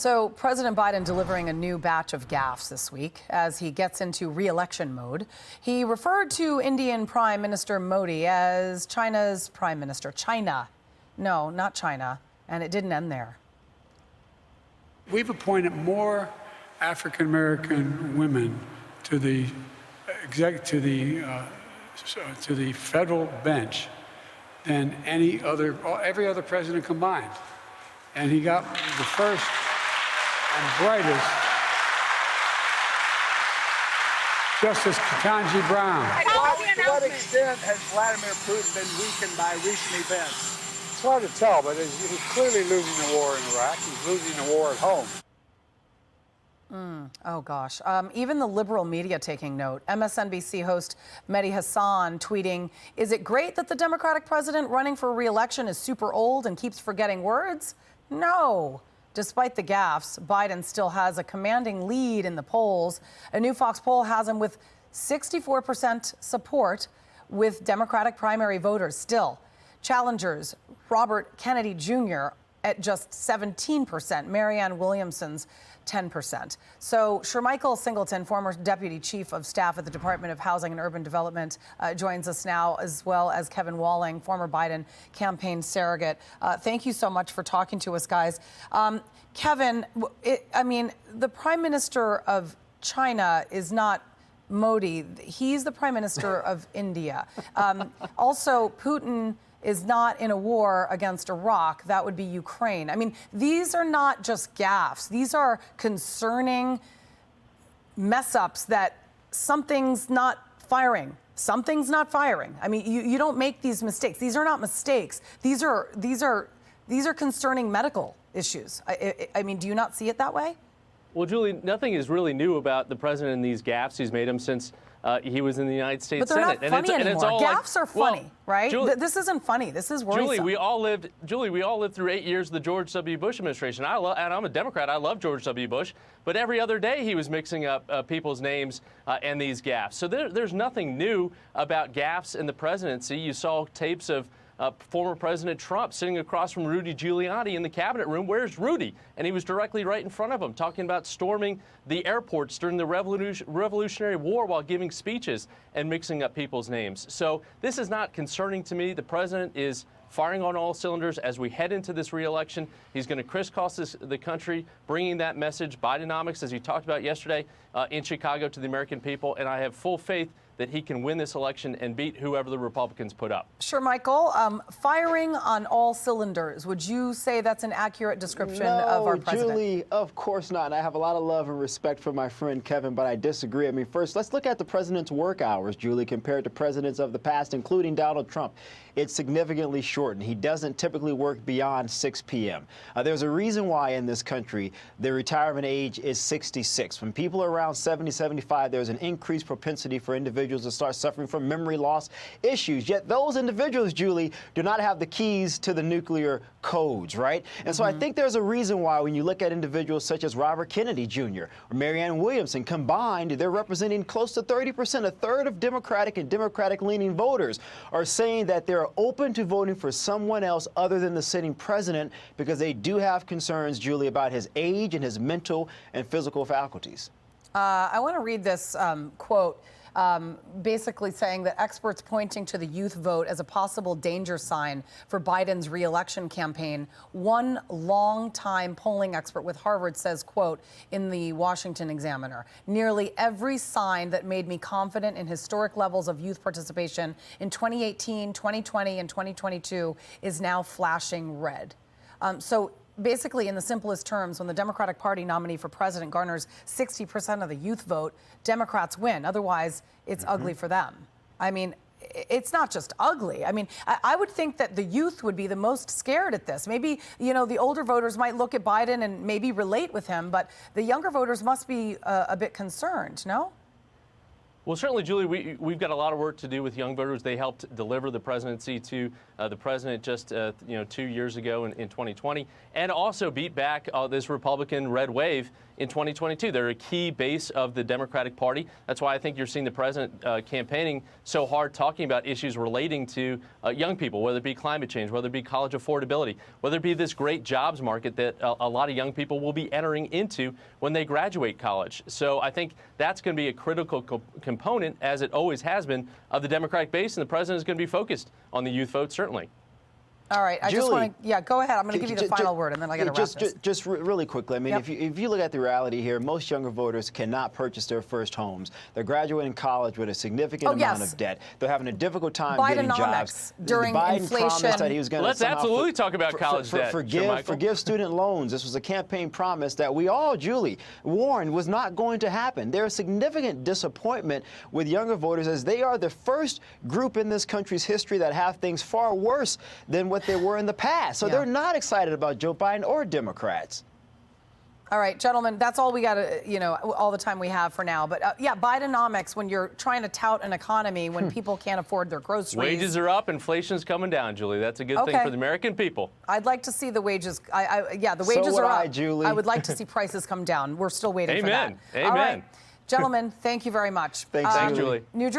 So President Biden delivering a new batch of gaffes this week as he gets into re-election mode. He referred to Indian Prime Minister Modi as China's prime minister. China. No, not China. And it didn't end there. We've appointed more African-American women to the federal bench than every other president combined. And he got the first and brightest, Justice Ketanji Brown. To what extent has Vladimir Putin been weakened by recent events? It's hard to tell, but he's clearly losing the war in Iraq. He's losing the war at home. Oh, gosh. Even the liberal media taking note. MSNBC host Mehdi Hasan tweeting, "Is it great that the Democratic president running for re-election is super old and keeps forgetting words? No." Despite the gaffes, Biden still has a commanding lead in the polls. A new Fox poll has him with 64% support with Democratic primary voters still. Challengers, Robert Kennedy Jr. at just 17%, Marianne Williamson's 10%. So Shermichael Singleton, former Deputy Chief of Staff at the Department of Housing and Urban Development, joins us now, as well as Kevin Walling, former Biden campaign surrogate. Thank you so much for talking to us, guys. Kevin, the Prime Minister of China is not Modi. He's the Prime Minister of India. Also, Putin is not in a war against Iraq. That would be Ukraine. I mean, these are not just gaffes. These are concerning mess-ups that something's not firing. Something's not firing. I mean, you don't make these mistakes. These are not mistakes. These are concerning medical issues. I mean, do you not see it that way? Well, Julie, nothing is really new about the president and these gaffes. He's made them since he was in the United States Senate. But they're not funny anymore. Gaffes are funny, right? Julie, this isn't funny. This is worrisome. Julie, we all lived through 8 years of the George W. Bush administration. And I'm a Democrat. I love George W. Bush. But every other day he was mixing up people's names and these gaffes. So there's nothing new about gaffes in the presidency. You saw tapes of former President Trump sitting across from Rudy Giuliani in the cabinet room. Where's Rudy? And he was directly right in front of him, talking about storming the airports during the Revolutionary War while giving speeches and mixing up people's names. So this is not concerning to me. The president is firing on all cylinders as we head into this re-election. He's going to crisscross the country, bringing that message, Bidenomics, as you talked about yesterday, in Chicago to the American people. And I have full faith that he can win this election and beat whoever the Republicans put up. Shermichael, firing on all cylinders. Would you say that's an accurate description of our president? No, Julie, of course not. And I have a lot of love and respect for my friend Kevin, but I disagree. I mean, first, let's look at the president's work hours, Julie, compared to presidents of the past, including Donald Trump. It's significantly shortened. He doesn't typically work beyond 6 p.m. There's a reason why in this country the retirement age is 66. When people are around 70, 75, there's an increased propensity for individuals to start suffering from memory loss issues. Yet those individuals, Julie, do not have the keys to the nuclear codes, right? And so I think there's a reason why when you look at individuals such as Robert Kennedy Jr. or Marianne Williamson, combined, they're representing close to 30%, a third of Democratic and Democratic-leaning voters are saying that they're open to voting for someone else other than the sitting president because they do have concerns, Julie, about his age and his mental and physical faculties. I want to read this quote. Basically saying that experts pointing to the youth vote as a possible danger sign for Biden's re-election campaign. One longtime polling expert with Harvard says, quote, in the Washington Examiner, "Nearly every sign that made me confident in historic levels of youth participation in 2018, 2020, and 2022 is now flashing red." So basically, in the simplest terms, when the Democratic Party nominee for president garners 60% of the youth vote, Democrats win. Otherwise, it's ugly for them. I mean, it's not just ugly. I mean, I would think that the youth would be the most scared at this. Maybe, you know, the older voters might look at Biden and maybe relate with him, but the younger voters must be a bit concerned, no? Well, certainly, Julie, we've got a lot of work to do with young voters. They helped deliver the presidency to the president just 2 years ago in 2020, and also beat back this Republican red wave in 2022. They're a key base of the Democratic Party. That's why I think you're seeing the president campaigning so hard, talking about issues relating to young people, whether it be climate change, whether it be college affordability, whether it be this great jobs market that a lot of young people will be entering into when they graduate college. So I think that's going to be a critical component, as it always has been, of the Democratic base, and the president is going to be focused on the youth vote, certainly. All right, I Julie, just want to, go ahead. I'm going to give you the final word, and then I got to wrap this. Just really quickly, I mean, Yep. if you look at the reality here, most younger voters cannot purchase their first homes. They're graduating college with a significant amount of debt. They're having a difficult time getting jobs. During Biden inflation. promised that he was going to Let's absolutely talk about college debt. Forgive student loans. This was a campaign promise that we all, Julie, warned was not going to happen. There's significant disappointment with younger voters, as they are the first group in this country's history that have things far worse than what they were in the past. So they're not excited about Joe Biden or Democrats. All right, gentlemen, that's all we got to, all the time we have for now. But Bidenomics, when you're trying to tout an economy, when people can't afford their groceries. Wages are up, inflation's coming down, Julie. That's a good thing for the American people. I'd like to see the wages. The wages are up. Julie. I would like to see prices come down. We're still waiting for that. Amen. All right, gentlemen, thank you very much. Thanks, Julie. New Jersey